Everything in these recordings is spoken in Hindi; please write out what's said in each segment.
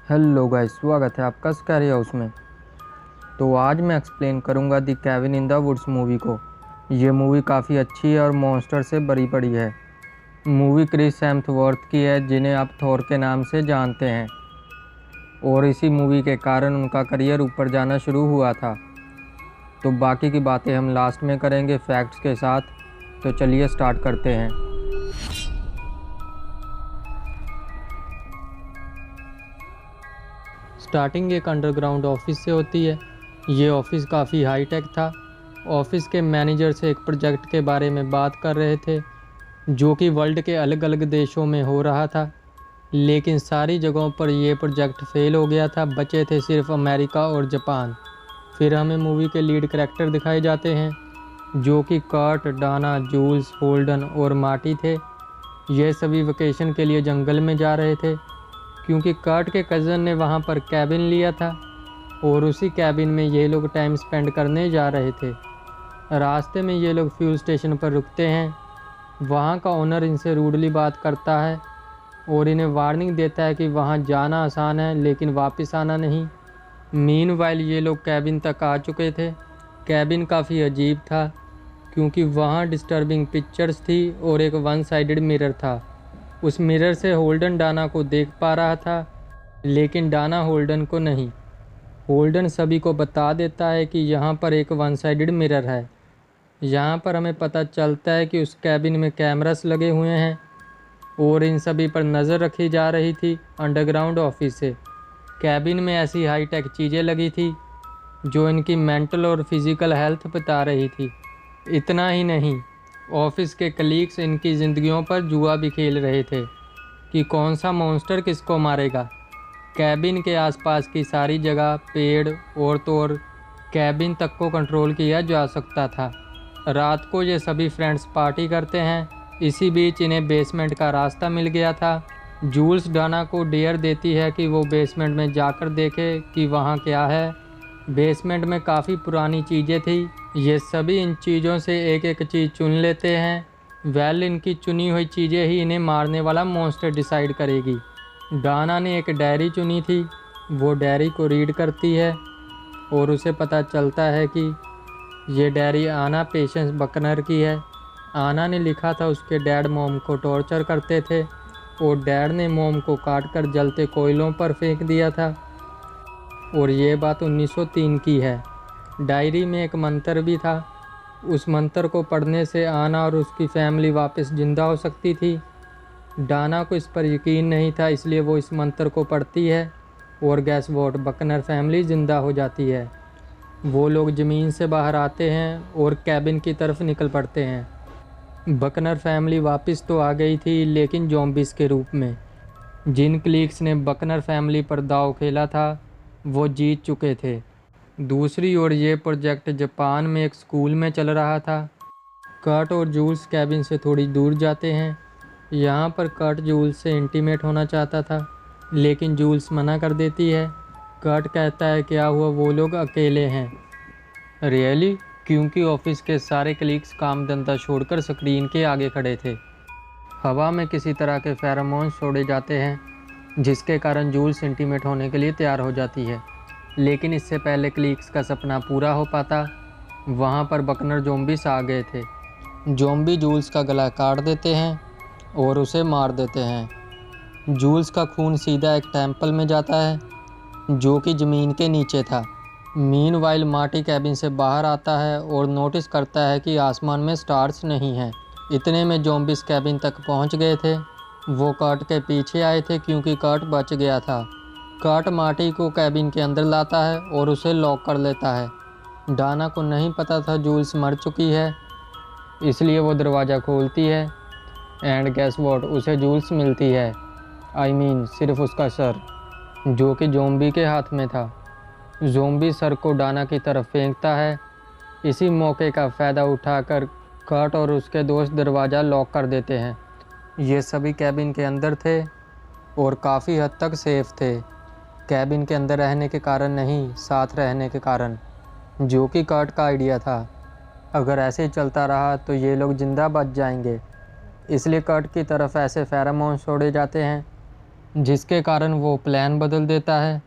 हेलो गाइस, स्वागत है आपका स्कैरी हाउस में। तो आज मैं एक्सप्लेन करूंगा the cabin in the woods movie को। ये मूवी काफ़ी अच्छी है और मॉन्स्टर से भरी पड़ी है। मूवी क्रिस हेम्सवर्थ की है, जिन्हें आप थॉर के नाम से जानते हैं, और इसी मूवी के कारण उनका करियर ऊपर जाना शुरू हुआ था। तो बाकी की बातें हम लास्ट में करेंगे फैक्ट्स के साथ। तो चलिए स्टार्ट करते हैं। स्टार्टिंग एक अंडरग्राउंड ऑफिस से होती है। ये ऑफिस काफ़ी हाईटेक था। ऑफिस के मैनेजर से एक प्रोजेक्ट के बारे में बात कर रहे थे, जो कि वर्ल्ड के अलग अलग देशों में हो रहा था, लेकिन सारी जगहों पर यह प्रोजेक्ट फेल हो गया था। बचे थे सिर्फ अमेरिका और जापान। फिर हमें मूवी के लीड कैरेक्टर दिखाए जाते हैं, जो कि कर्ट, डाना, जूल्स, होल्डन और मार्टी थे। ये सभी वेकेशन के लिए जंगल में जा रहे थे, क्योंकि कर्ट के कज़न ने वहाँ पर कैबिन लिया था और उसी कैबिन में ये लोग टाइम स्पेंड करने जा रहे थे। रास्ते में ये लोग फ्यूल स्टेशन पर रुकते हैं। वहाँ का ओनर इनसे रूडली बात करता है और इन्हें वार्निंग देता है कि वहाँ जाना आसान है लेकिन वापस आना नहीं। मीनवाइल ये लोग कैबिन तक आ चुके थे। कैबिन काफ़ी अजीब था, क्योंकि वहाँ डिस्टर्बिंग पिक्चर्स थी और एक वन साइडेड मिरर था। उस मिरर से होल्डन डाना को देख पा रहा था, लेकिन डाना होल्डन को नहीं। होल्डन सभी को बता देता है कि यहाँ पर एक वन साइडेड मिरर है। यहाँ पर हमें पता चलता है कि उस कैबिन में कैमरास लगे हुए हैं और इन सभी पर नज़र रखी जा रही थी अंडरग्राउंड ऑफिस से। कैबिन में ऐसी हाईटेक चीज़ें लगी थी जो इनकी मेंटल और फिज़िकल हेल्थ बता रही थी। इतना ही नहीं, ऑफिस के कलीग्स इनकी ज़िंदगियों पर जुआ भी खेल रहे थे कि कौन सा मॉन्स्टर किसको मारेगा। कैबिन के आसपास की सारी जगह, पेड़ और तो और कैबिन तक को कंट्रोल किया जा सकता था। रात को ये सभी फ्रेंड्स पार्टी करते हैं। इसी बीच इन्हें बेसमेंट का रास्ता मिल गया था। जूल्स डाना को डेयर देती है कि वो बेसमेंट में जाकर देखे कि वहाँ क्या है। बेसमेंट में काफ़ी पुरानी चीज़ें थी। ये सभी इन चीज़ों से एक एक चीज़ चुन लेते हैं। इनकी चुनी हुई चीज़ें ही इन्हें मारने वाला मॉन्स्टर डिसाइड करेगी। डाना ने एक डायरी चुनी थी। वो डायरी को रीड करती है और उसे पता चलता है कि ये डायरी आना पेशेंस बकनर की है। आना ने लिखा था उसके डैड मॉम को टॉर्चर करते थे और डैड ने मॉम को काट कर जलते कोयलों पर फेंक दिया था, और ये बात 1903 की है। डायरी में एक मंत्र भी था। उस मंत्र को पढ़ने से आना और उसकी फैमिली वापस जिंदा हो सकती थी। डाना को इस पर यकीन नहीं था, इसलिए वो इस मंत्र को पढ़ती है और गैस वॉट, बकनर फैमिली ज़िंदा हो जाती है। वो लोग ज़मीन से बाहर आते हैं और कैबिन की तरफ निकल पड़ते हैं। बकनर फैमिली वापस तो आ गई थी, लेकिन ज़ॉम्बीज़ के रूप में। जिन क्लीक्स ने बकनर फैमिली पर दाव खेला था वो जीत चुके थे। दूसरी ओर ये प्रोजेक्ट जापान में एक स्कूल में चल रहा था। कर्ट और जूल्स कैबिन से थोड़ी दूर जाते हैं। यहाँ पर कर्ट जूल्स से इंटीमेट होना चाहता था, लेकिन जूल्स मना कर देती है। कर्ट कहता है क्या हुआ, वो लोग अकेले हैं। रियली? क्योंकि ऑफिस के सारे कलीग्स काम धंधा छोड़कर स्क्रीन के आगे खड़े थे। हवा में किसी तरह के फेरोमोन्स छोड़े जाते हैं, जिसके कारण जूल्स इंटीमेट होने के लिए तैयार हो जाती है। लेकिन इससे पहले क्लीक्स का सपना पूरा हो पाता, वहाँ पर बकनर ज़ॉम्बीज़ आ गए थे। ज़ॉम्बी जूल्स का गला काट देते हैं और उसे मार देते हैं। जूल्स का खून सीधा एक टेंपल में जाता है, जो कि ज़मीन के नीचे था। मीनवाइल मार्टी कैबिन से बाहर आता है और नोटिस करता है कि आसमान में स्टार्स नहीं हैं। इतने में ज़ॉम्बीज़ कैबिन तक पहुँच गए थे। वो कर्ट के पीछे आए थे क्योंकि कर्ट बच गया था। कर्ट मार्टी को कैबिन के अंदर लाता है और उसे लॉक कर लेता है। डाना को नहीं पता था जूल्स मर चुकी है, इसलिए वो दरवाज़ा खोलती है एंड गैस वॉट, उसे जूल्स मिलती है। सिर्फ उसका सर, जो कि ज़ॉम्बी के हाथ में था। ज़ॉम्बी सर को डाना की तरफ फेंकता है। इसी मौके का फ़ायदा उठाकर कर्ट और उसके दोस्त दरवाज़ा लॉक कर देते हैं। ये सभी कैबिन के अंदर थे और काफ़ी हद तक सेफ थे। कैबिन के अंदर रहने के कारण नहीं, साथ रहने के कारण, जो कि कर्ट का आइडिया था। अगर ऐसे ही चलता रहा तो ये लोग ज़िंदा बच जाएंगे, इसलिए कर्ट की तरफ ऐसे फेरोमोन छोड़े जाते हैं जिसके कारण वो प्लान बदल देता है।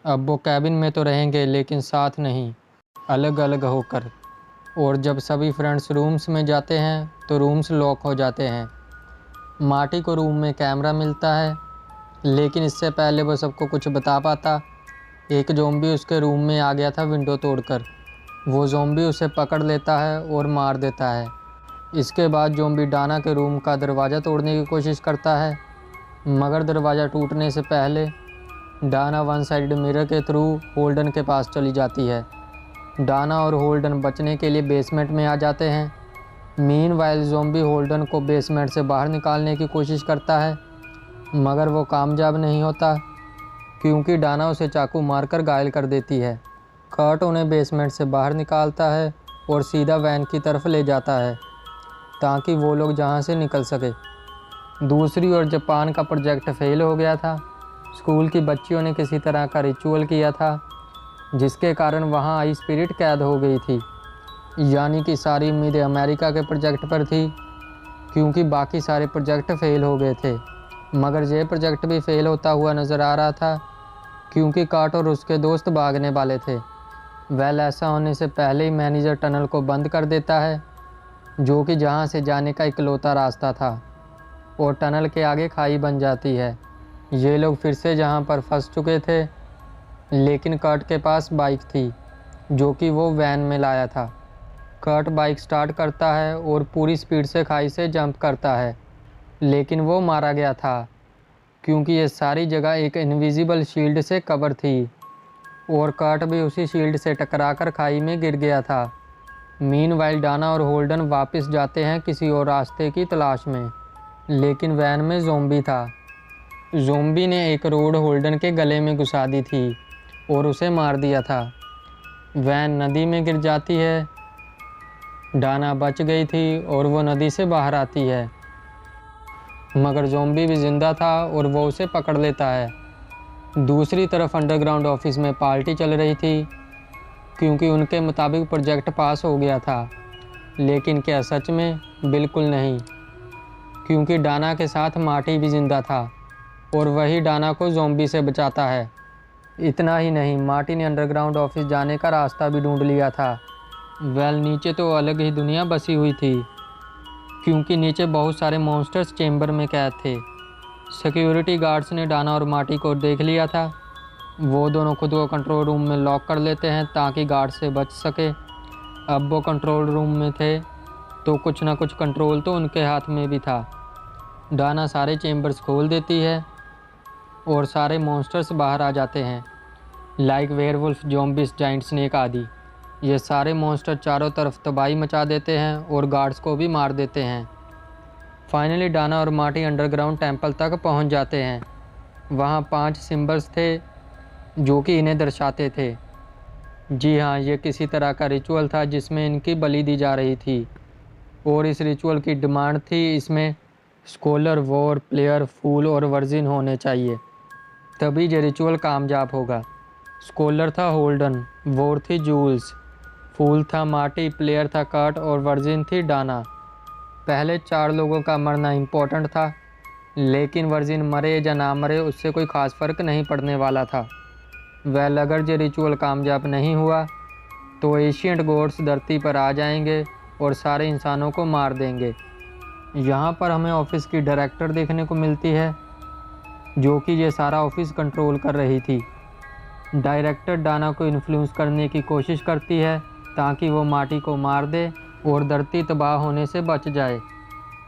अब वो कैबिन में तो रहेंगे लेकिन साथ नहीं, अलग अलग होकर। और जब सभी फ्रेंड्स रूम्स में जाते हैं तो रूम्स लॉक हो जाते हैं। मार्टी को रूम में कैमरा मिलता है, लेकिन इससे पहले वो सबको कुछ बता पाता, एक ज़ॉम्बी उसके रूम में आ गया था विंडो तोड़कर। वो ज़ॉम्बी उसे पकड़ लेता है और मार देता है। इसके बाद ज़ॉम्बी डाना के रूम का दरवाज़ा तोड़ने की कोशिश करता है, मगर दरवाज़ा टूटने से पहले डाना वन साइड मिरर के थ्रू होल्डन के पास चली जाती है। डाना और होल्डन बचने के लिए बेसमेंट में आ जाते हैं। मीनवाइल ज़ॉम्बी होल्डन को बेसमेंट से बाहर निकालने की कोशिश करता है, मगर वो कामयाब नहीं होता क्योंकि डाना उसे चाकू मारकर घायल कर देती है। कर्ट उन्हें बेसमेंट से बाहर निकालता है और सीधा वैन की तरफ ले जाता है ताकि वो लोग जहाँ से निकल सके। दूसरी ओर जापान का प्रोजेक्ट फेल हो गया था। स्कूल की बच्चियों ने किसी तरह का रिचुअल किया था, जिसके कारण वहाँ आई स्पिरिट कैद हो गई थी। यानी कि सारी उम्मीदें अमेरिका के प्रोजेक्ट पर थी, क्योंकि बाकी सारे प्रोजेक्ट फेल हो गए थे। मगर ये प्रोजेक्ट भी फेल होता हुआ नज़र आ रहा था, क्योंकि कार्ट और उसके दोस्त भागने वाले थे। वेल, ऐसा होने से पहले ही मैनेजर टनल को बंद कर देता है, जो कि जहाँ से जाने का इकलौता रास्ता था, और टनल के आगे खाई बन जाती है। ये लोग फिर से जहाँ पर फंस चुके थे, लेकिन कर्ट के पास बाइक थी जो कि वो वैन में लाया था। कर्ट बाइक स्टार्ट करता है और पूरी स्पीड से खाई से जंप करता है, लेकिन वो मारा गया था क्योंकि ये सारी जगह एक इनविजिबल शील्ड से कवर थी, और कर्ट भी उसी शील्ड से टकराकर खाई में गिर गया था। मीनवाइल डाना और होल्डन वापस जाते हैं किसी और रास्ते की तलाश में, लेकिन वैन में ज़ॉम्बी था। ज़ॉम्बी ने एक रोड होल्डन के गले में घुसा दी थी और उसे मार दिया था। वैन नदी में गिर जाती है। डाना बच गई थी और वो नदी से बाहर आती है, मगर ज़ॉम्बी भी जिंदा था और वो उसे पकड़ लेता है। दूसरी तरफ अंडरग्राउंड ऑफिस में पार्टी चल रही थी, क्योंकि उनके मुताबिक प्रोजेक्ट पास हो गया था। लेकिन क्या सच में? बिल्कुल नहीं, क्योंकि डाना के साथ मार्टी भी जिंदा था और वही डाना को ज़ॉम्बी से बचाता है। इतना ही नहीं, मार्टी ने अंडरग्राउंड ऑफिस जाने का रास्ता भी ढूंढ लिया था। वेल, नीचे तो अलग ही दुनिया बसी हुई थी, क्योंकि नीचे बहुत सारे मॉन्स्टर्स चेंबर में कैद थे। सिक्योरिटी गार्ड्स ने डाना और मार्टी को देख लिया था। वो दोनों खुद को कंट्रोल रूम में लॉक कर लेते हैं ताकि गार्ड से बच सके। अब वो कंट्रोल रूम में थे तो कुछ ना कुछ कंट्रोल तो उनके हाथ में भी था। डाना सारे चेंबर्स खोल देती है और सारे मॉन्स्टर्स बाहर आ जाते हैं, like werewolf, zombies, giant snake आदि। ये सारे मॉन्स्टर चारों तरफ तबाही मचा देते हैं और गार्ड्स को भी मार देते हैं। फाइनली डाना और मार्टी अंडरग्राउंड टेंपल तक पहुंच जाते हैं। वहां 5 सिंबल्स थे जो कि इन्हें दर्शाते थे। जी हाँ, ये किसी तरह का रिचुअल था जिसमें इनकी बलि दी जा रही थी, और इस रिचुअल की डिमांड थी इसमें स्कॉलर, वॉर, प्लेयर, फूल और वर्जिन होने चाहिए, तभी ये रिचुअल कामयाब होगा। स्कॉलर था होल्डन, वॉर थी जूल्स, फूल था मार्टी, प्लेयर था कर्ट और वर्जिन थी डाना। पहले 4 लोगों का मरना इम्पोर्टेंट था, लेकिन वर्जिन मरे या ना मरे उससे कोई ख़ास फ़र्क नहीं पड़ने वाला था। वेल, अगर ये रिचुअल कामयाब नहीं हुआ तो एशियंट गॉड्स धरती पर आ जाएंगे और सारे इंसानों को मार देंगे। यहाँ पर हमें ऑफिस की डायरेक्टर देखने को मिलती है, जो कि ये सारा ऑफिस कंट्रोल कर रही थी। डायरेक्टर डाना को इन्फ्लुएंस करने की कोशिश करती है ताकि वो मार्टी को मार दे और धरती तबाह होने से बच जाए।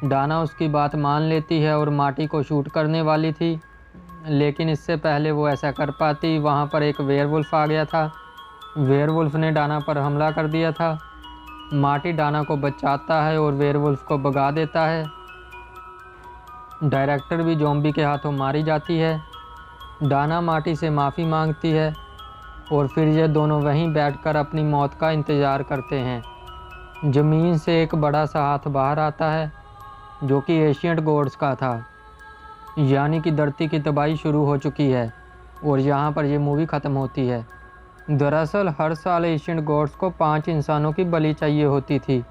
डाना उसकी बात मान लेती है और मार्टी को शूट करने वाली थी, लेकिन इससे पहले वो ऐसा कर पाती, वहाँ पर एक वेयरवुल्फ आ गया था। वेयरवुल्फ ने डाना पर हमला कर दिया था। मार्टी डाना को बचाता है और वेयरवुल्फ को भगा देता है। डायरेक्टर भी ज़ॉम्बी के हाथों मारी जाती है। डाना मार्टी से माफ़ी मांगती है और फिर ये दोनों वहीं बैठकर अपनी मौत का इंतज़ार करते हैं। ज़मीन से एक बड़ा सा हाथ बाहर आता है, जो कि एशियंट गॉड्स का था, यानी कि धरती की तबाही शुरू हो चुकी है, और यहाँ पर ये मूवी ख़त्म होती है। दरअसल हर साल एशियंट गॉड्स को 5 इंसानों की बलि चाहिए होती थी,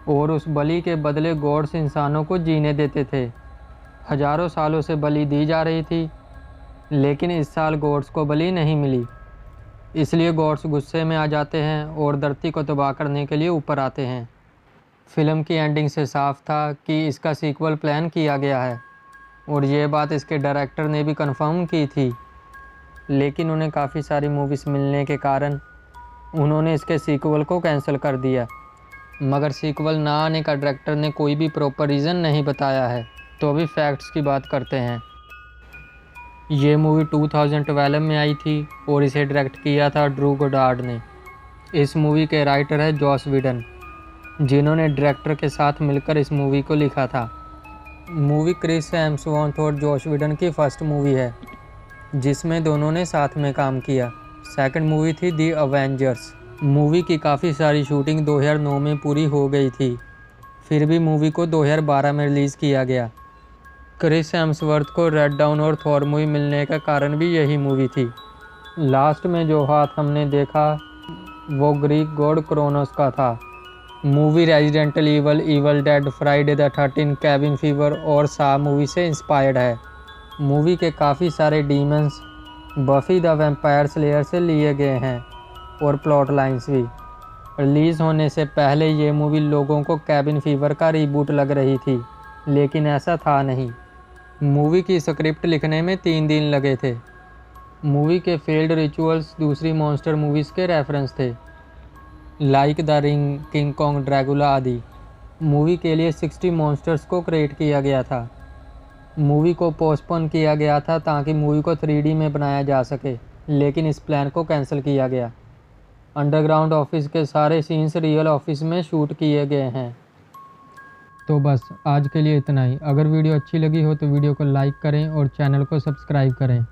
और उस बलि के बदले गॉड्स इंसानों को जीने देते थे। हजारों सालों से बलि दी जा रही थी, लेकिन इस साल गॉड्स को बलि नहीं मिली। इसलिए गॉड्स गुस्से में आ जाते हैं और धरती को तबाह करने के लिए ऊपर आते हैं। फिल्म की एंडिंग से साफ था कि इसका सीक्वल प्लान किया गया है और ये बात इसके डायरेक्टर ने भी कंफर्म की थी, लेकिन उन्हें काफ़ी सारी मूवीज़ मिलने के कारण उन्होंने इसके सीक्वल को कैंसिल कर दिया। मगर सीक्वल ना आने का डायरेक्टर ने कोई भी प्रॉपर रीज़न नहीं बताया है। तो अभी फैक्ट्स की बात करते हैं। ये मूवी 2012 में आई थी और इसे डायरेक्ट किया था ड्रू गोडार्ड ने। इस मूवी के राइटर है जॉस व्हीडन, जिन्होंने डायरेक्टर के साथ मिलकर इस मूवी को लिखा था। मूवी क्रिस हेम्सवर्थ और जॉस व्हीडन की फर्स्ट मूवी है जिसमें दोनों ने साथ में काम किया। सेकंड मूवी थी दी अवेंजर्स। मूवी की काफ़ी सारी शूटिंग 2009 में पूरी हो गई थी, फिर भी मूवी को 2012 में रिलीज़ किया गया। क्रिस हेम्सवर्थ को रेड डाउन और थॉर मूवी मिलने का कारण भी यही मूवी थी। लास्ट में जो हाथ हमने देखा वो ग्रीक गॉड क्रोनोस का था। Movie resident evil, evil dead, Friday the 13, cabin fever और सा मूवी से इंस्पायर्ड है। मूवी के काफ़ी सारे demons buffy the vampire slayer से लिए गए हैं और प्लॉट लाइंस भी। रिलीज़ होने से पहले ये मूवी लोगों को कैबिन फीवर का रीबूट लग रही थी, लेकिन ऐसा था नहीं। मूवी की स्क्रिप्ट लिखने में 3 दिन लगे थे। मूवी के फेल्ड रिचुअल्स दूसरी मॉन्स्टर मूवीज़ के रेफरेंस थे, like the Ring, King Kong, Dracula आदि। मूवी के लिए 60 मॉन्स्टर्स को क्रिएट किया गया था। मूवी को पोस्टपोन किया गया था ताकि मूवी को 3D में बनाया जा सके, लेकिन इस प्लान को कैंसिल किया गया। अंडरग्राउंड ऑफिस के सारे सीन्स रियल ऑफिस में शूट किए गए हैं। तो बस आज के लिए इतना ही। अगर वीडियो अच्छी लगी हो तो वीडियो को लाइक करें और चैनल को सब्सक्राइब करें।